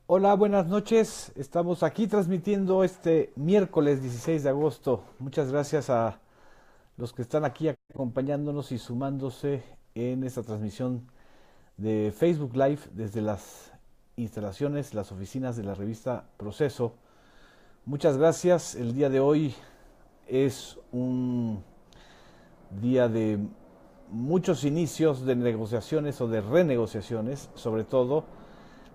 Hola, buenas noches. Estamos aquí transmitiendo este miércoles 16 de agosto. Muchas gracias a los que están aquí acompañándonos y sumándose en esta transmisión de Facebook Live desde las instalaciones, las oficinas de la revista Proceso. Muchas gracias. El día de hoy es un día de muchos inicios de negociaciones o de renegociaciones, sobre todo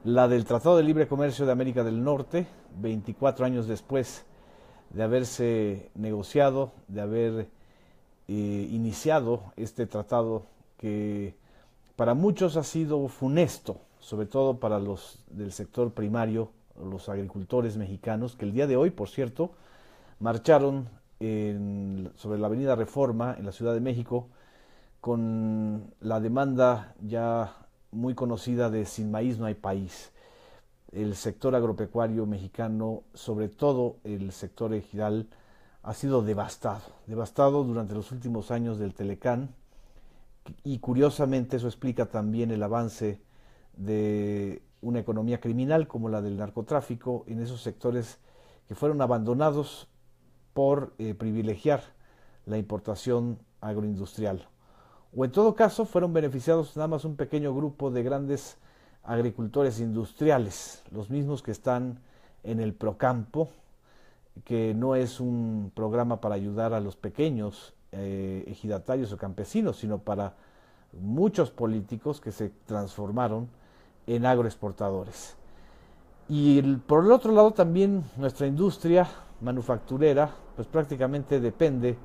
la del Tratado de Libre Comercio de América del Norte, 24 años después de haberse negociado, de haber iniciado este tratado que para muchos ha sido funesto, sobre todo para los del sector primario, los agricultores mexicanos, que el día de hoy, por cierto, marcharon sobre la Avenida Reforma en la Ciudad de México con la demanda ya muy conocida de sin maíz no hay país. El sector agropecuario mexicano, sobre todo el sector ejidal, ha sido devastado durante los últimos años del Telecán, y curiosamente eso explica también el avance de una economía criminal como la del narcotráfico en esos sectores que fueron abandonados por privilegiar la importación agroindustrial. O en todo caso fueron beneficiados nada más un pequeño grupo de grandes agricultores industriales, los mismos que están en el Procampo, que no es un programa para ayudar a los pequeños ejidatarios o campesinos, sino para muchos políticos que se transformaron en agroexportadores. Y por el otro lado también nuestra industria manufacturera pues prácticamente depende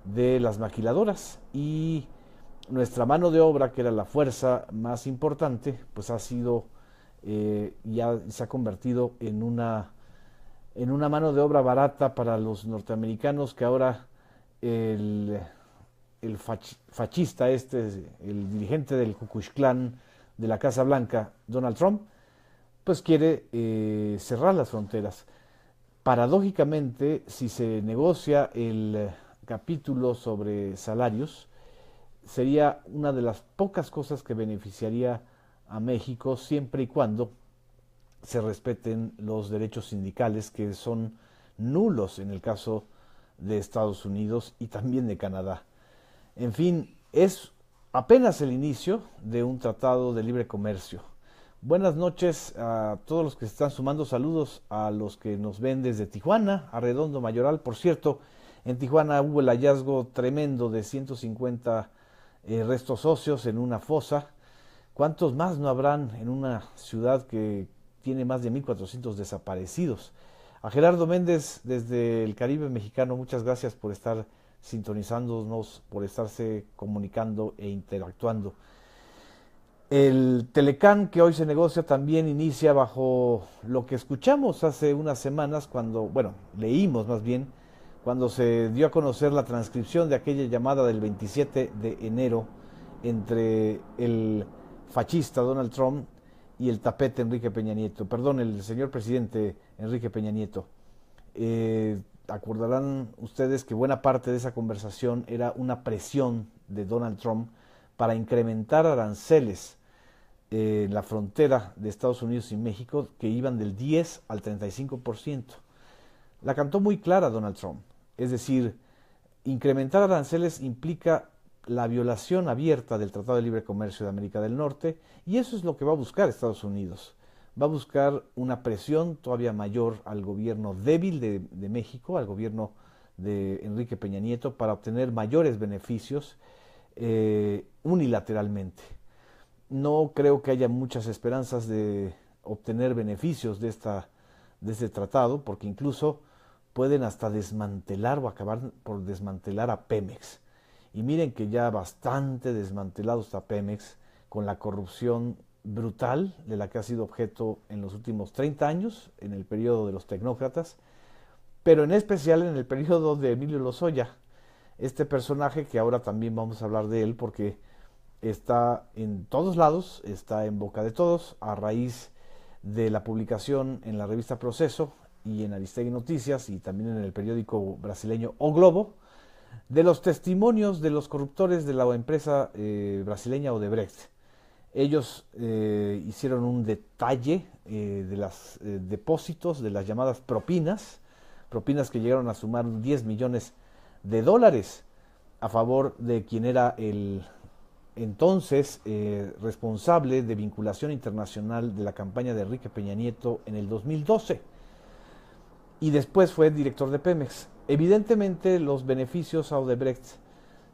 de las maquiladoras, y nuestra mano de obra, que era la fuerza más importante, pues ha sido, ya se ha convertido en una mano de obra barata para los norteamericanos, que ahora el, el fascista el dirigente del Ku Klux Klan de la Casa Blanca, Donald Trump, pues quiere cerrar las fronteras. Paradójicamente, si se negocia el capítulo sobre salarios, sería una de las pocas cosas que beneficiaría a México siempre y cuando se respeten los derechos sindicales, que son nulos en el caso de Estados Unidos y también de Canadá. En fin, es apenas el inicio de un tratado de libre comercio. Buenas noches a todos los que se están sumando. Saludos a los que nos ven desde Tijuana, a Redondo Mayoral. Por cierto, en Tijuana hubo el hallazgo tremendo de 150 restos óseos en una fosa. ¿Cuántos más no habrán en una ciudad que tiene más de 1,400 desaparecidos? A Gerardo Méndez desde el Caribe mexicano, muchas gracias por estar sintonizándonos, por estarse comunicando e interactuando. El Telecán que hoy se negocia también inicia bajo lo que escuchamos hace unas semanas, cuando, bueno, leímos más bien, cuando se dio a conocer la transcripción de aquella llamada del 27 de enero entre el fascista Donald Trump y el tapete Enrique Peña Nieto, perdón, el señor presidente Enrique Peña Nieto. Acordarán ustedes que buena parte de esa conversación era una presión de Donald Trump para incrementar aranceles en la frontera de Estados Unidos y México, que iban del 10 al 35%. La cantó muy clara Donald Trump. Es decir, incrementar aranceles implica la violación abierta del Tratado de Libre Comercio de América del Norte, y eso es lo que va a buscar Estados Unidos. Va a buscar una presión todavía mayor al gobierno débil de México, al gobierno de Enrique Peña Nieto, para obtener mayores beneficios unilateralmente. No creo que haya muchas esperanzas de obtener beneficios de este tratado, porque incluso pueden hasta desmantelar o acabar por desmantelar a Pemex. Y miren que ya bastante desmantelado está Pemex, con la corrupción brutal de la que ha sido objeto en los últimos 30 años, en el periodo de los tecnócratas, pero en especial en el periodo de Emilio Lozoya, este personaje que ahora también vamos a hablar de él porque está en todos lados, está en boca de todos, a raíz de la publicación en la revista Proceso y en Aristegui Noticias y también en el periódico brasileño O Globo, de los testimonios de los corruptores de la empresa brasileña Odebrecht. Ellos hicieron un detalle de los depósitos, de las llamadas propinas, propinas que llegaron a sumar 10 millones de dólares a favor de quien era el entonces responsable de vinculación internacional de la campaña de Enrique Peña Nieto en el 2012 y después fue director de Pemex. Evidentemente los beneficios a Odebrecht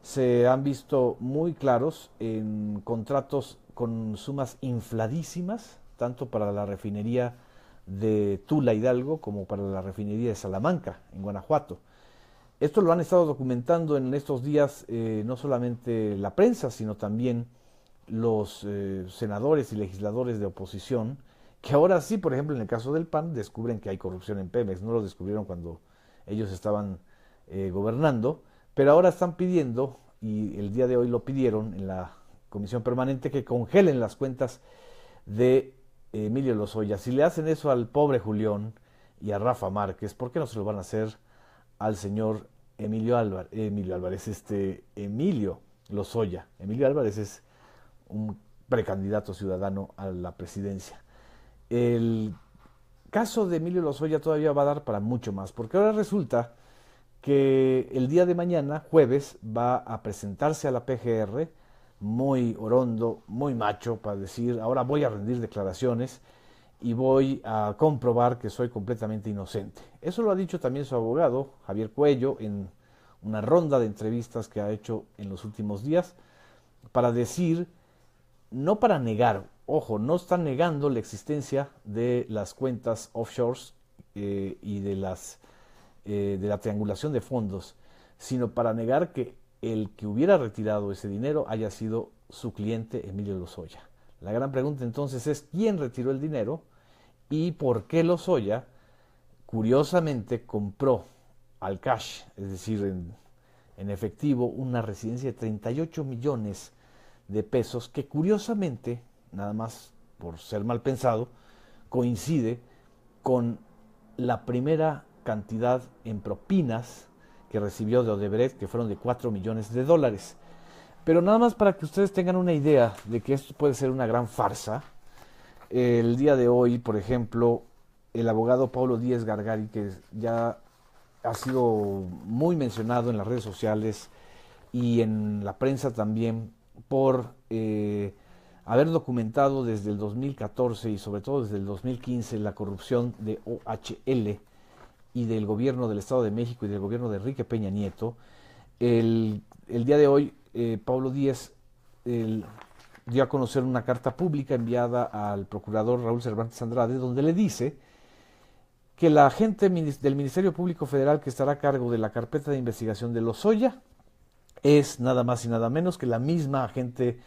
se han visto muy claros en contratos con sumas infladísimas, tanto para la refinería de Tula Hidalgo como para la refinería de Salamanca, en Guanajuato. Esto lo han estado documentando en estos días no solamente la prensa, sino también los senadores y legisladores de oposición, que ahora sí, por ejemplo, en el caso del PAN, descubren que hay corrupción en Pemex. No lo descubrieron cuando ellos estaban gobernando, pero ahora están pidiendo, y el día de hoy lo pidieron en la comisión permanente, que congelen las cuentas de Emilio Lozoya. Si le hacen eso al pobre Julián y a Rafa Márquez, ¿por qué no se lo van a hacer al señor Emilio Lozoya? Emilio Álvarez es un precandidato ciudadano a la presidencia. El caso de Emilio Lozoya todavía va a dar para mucho más, porque ahora resulta que el día de mañana, jueves, va a presentarse a la PGR, muy orondo, muy macho, para decir, ahora voy a rendir declaraciones y voy a comprobar que soy completamente inocente. Eso lo ha dicho también su abogado, Javier Cuello, en una ronda de entrevistas que ha hecho en los últimos días, para decir, no para negar, ojo, no está negando la existencia de las cuentas offshores y de la triangulación de fondos, sino para negar que el que hubiera retirado ese dinero haya sido su cliente Emilio Lozoya. La gran pregunta entonces es quién retiró el dinero y por qué Lozoya, curiosamente, compró al cash, es decir, en efectivo, una residencia de 38 millones de pesos que curiosamente, nada más por ser mal pensado, coincide con la primera cantidad en propinas que recibió de Odebrecht, que fueron de 4 millones de dólares. Pero nada más para que ustedes tengan una idea de que esto puede ser una gran farsa, el día de hoy, por ejemplo, el abogado Paulo Díez Gargari, que ya ha sido muy mencionado en las redes sociales y en la prensa también por haber documentado desde el 2014 y sobre todo desde el 2015 la corrupción de OHL y del gobierno del Estado de México y del gobierno de Enrique Peña Nieto. El día de hoy, Paulo Díez dio a conocer una carta pública enviada al procurador Raúl Cervantes Andrade, donde le dice que la agente del Ministerio Público Federal que estará a cargo de la carpeta de investigación de Lozoya es nada más y nada menos que la misma agente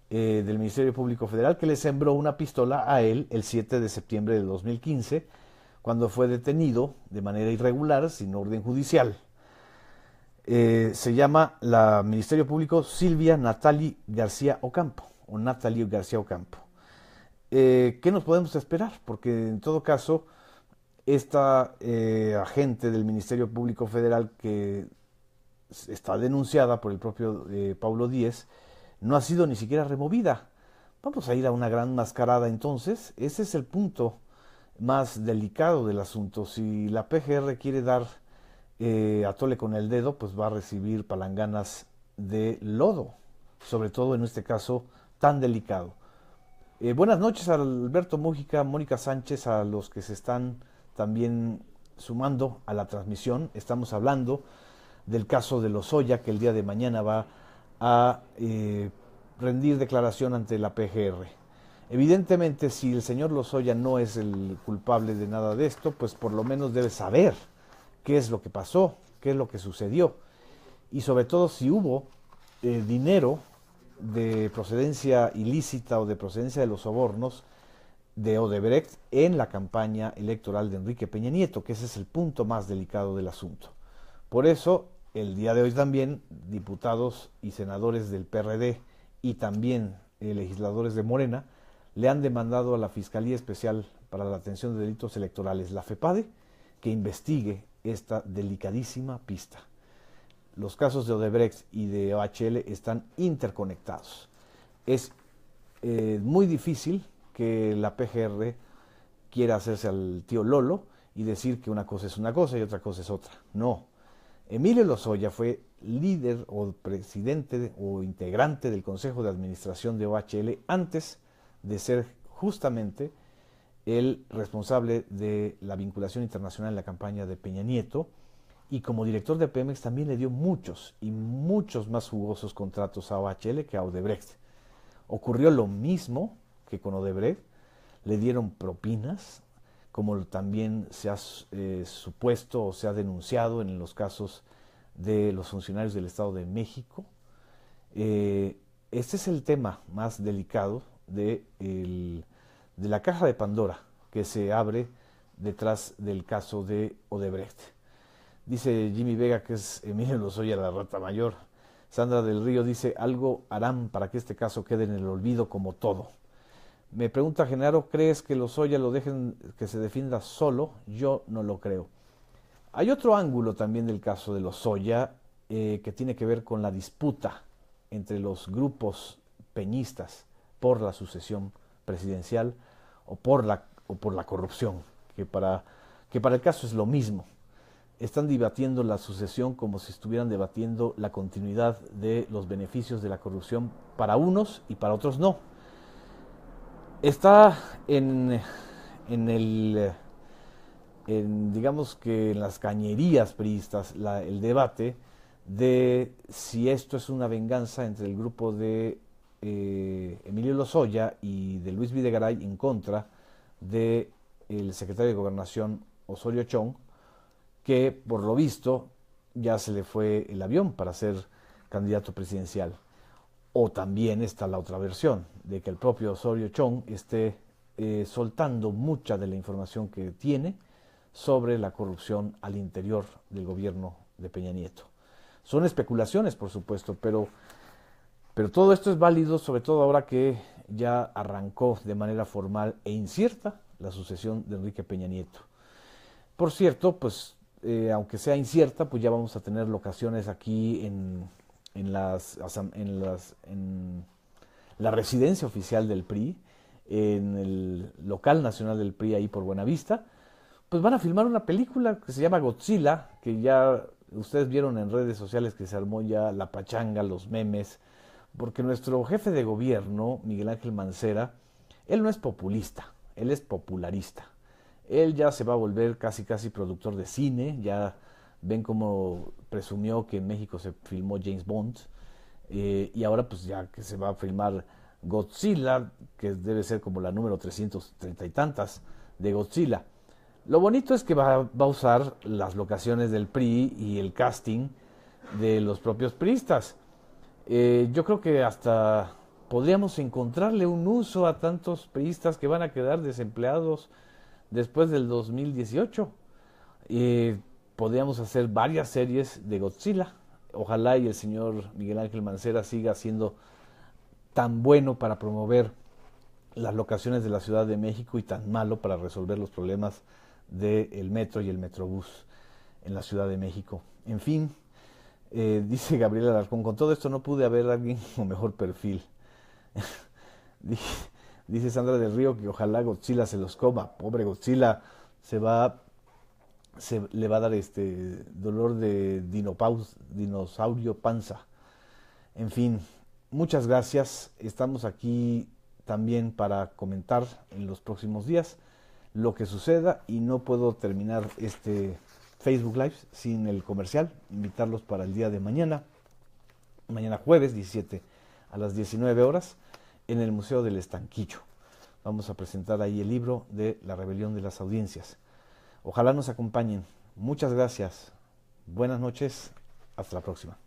del Ministerio Público Federal que le sembró una pistola a él el 7 de septiembre del 2015, cuando fue detenido de manera irregular, sin orden judicial. Se llama la Ministerio Público Silvia Natalie García Ocampo, o Natalie García Ocampo. ¿Qué nos podemos esperar? Porque en todo caso, esta agente del Ministerio Público Federal que está denunciada por el propio Paulo Díez, no ha sido ni siquiera removida. Vamos a ir a una gran mascarada entonces. Ese es el punto más delicado del asunto. Si la PGR quiere dar a tole con el dedo, pues va a recibir palanganas de lodo, sobre todo en este caso tan delicado. Buenas noches a Alberto Mújica, Mónica Sánchez, a los que se están también sumando a la transmisión. Estamos hablando del caso de Lozoya, que el día de mañana va a rendir declaración ante la PGR. Evidentemente, si el señor Lozoya no es el culpable de nada de esto, pues por lo menos debe saber qué es lo que pasó, qué es lo que sucedió, y sobre todo si hubo dinero de procedencia ilícita o de procedencia de los sobornos de Odebrecht en la campaña electoral de Enrique Peña Nieto, que ese es el punto más delicado del asunto. Por eso, el día de hoy también, diputados y senadores del PRD y también legisladores de Morena le han demandado a la Fiscalía Especial para la Atención de Delitos Electorales, la FEPADE, que investigue esta delicadísima pista. Los casos de Odebrecht y de OHL están interconectados. Es muy difícil que la PGR quiera hacerse al tío Lolo y decir que una cosa es una cosa y otra cosa es otra. No. Emilio Lozoya fue líder o presidente o integrante del Consejo de Administración de OHL antes de ser justamente el responsable de la vinculación internacional en la campaña de Peña Nieto, y como director de Pemex también le dio muchos y muchos más jugosos contratos a OHL que a Odebrecht. Ocurrió lo mismo que con Odebrecht, le dieron propinas, como también se ha supuesto o se ha denunciado en los casos de los funcionarios del Estado de México. Este es el tema más delicado de la caja de Pandora que se abre detrás del caso de Odebrecht. Dice Jimmy Vega que es Emilio Lozoya la rata mayor. Sandra del Río dice, algo harán para que este caso quede en el olvido como todo. Me pregunta Genaro, ¿crees que Lozoya lo dejen que se defienda solo? Yo no lo creo. Hay otro ángulo también del caso de Lozoya que tiene que ver con la disputa entre los grupos peñistas por la sucesión presidencial o por la corrupción, que para el caso es lo mismo. Están debatiendo la sucesión como si estuvieran debatiendo la continuidad de los beneficios de la corrupción para unos y para otros no. Está digamos que en las cañerías priistas el debate de si esto es una venganza entre el grupo de Emilio Lozoya y de Luis Videgaray en contra del secretario de Gobernación Osorio Chong, que por lo visto ya se le fue el avión para ser candidato presidencial. O también está la otra versión, de que el propio Osorio Chong esté soltando mucha de la información que tiene sobre la corrupción al interior del gobierno de Peña Nieto. Son especulaciones, por supuesto, pero todo esto es válido, sobre todo ahora que ya arrancó de manera formal e incierta la sucesión de Enrique Peña Nieto. Por cierto, pues aunque sea incierta, pues ya vamos a tener locaciones aquí en la residencia oficial del PRI, en el local nacional del PRI ahí por Buenavista. Pues van a filmar una película que se llama Godzilla, que ya ustedes vieron en redes sociales que se armó ya la pachanga, los memes, porque nuestro jefe de gobierno, Miguel Ángel Mancera, él no es populista, él es popularista. Él ya se va a volver casi productor de cine, ya ven cómo presumió que en México se filmó James Bond, y ahora pues ya que se va a filmar Godzilla, que debe ser como la número 330 y tantas de Godzilla. Lo bonito es que va a usar las locaciones del PRI y el casting de los propios priistas. Yo creo que hasta podríamos encontrarle un uso a tantos priistas que van a quedar desempleados después del 2018. Podríamos hacer varias series de Godzilla. Ojalá y el señor Miguel Ángel Mancera siga siendo tan bueno para promover las locaciones de la Ciudad de México y tan malo para resolver los problemas del metro y el metrobús en la Ciudad de México. En fin, dice Gabriela Alarcón, con todo esto no pude haber alguien con mejor perfil. Dice Sandra del Río que ojalá Godzilla se los coma. Pobre Godzilla, le va a dar dolor de dinosaurio panza. En fin, muchas gracias. Estamos aquí también para comentar en los próximos días lo que suceda, y no puedo terminar este Facebook Live sin el comercial. Invitarlos para el día de mañana jueves 17 a las 19 horas en el Museo del Estanquillo. Vamos a presentar ahí el libro de La Rebelión de las Audiencias. Ojalá nos acompañen. Muchas gracias. Buenas noches. Hasta la próxima.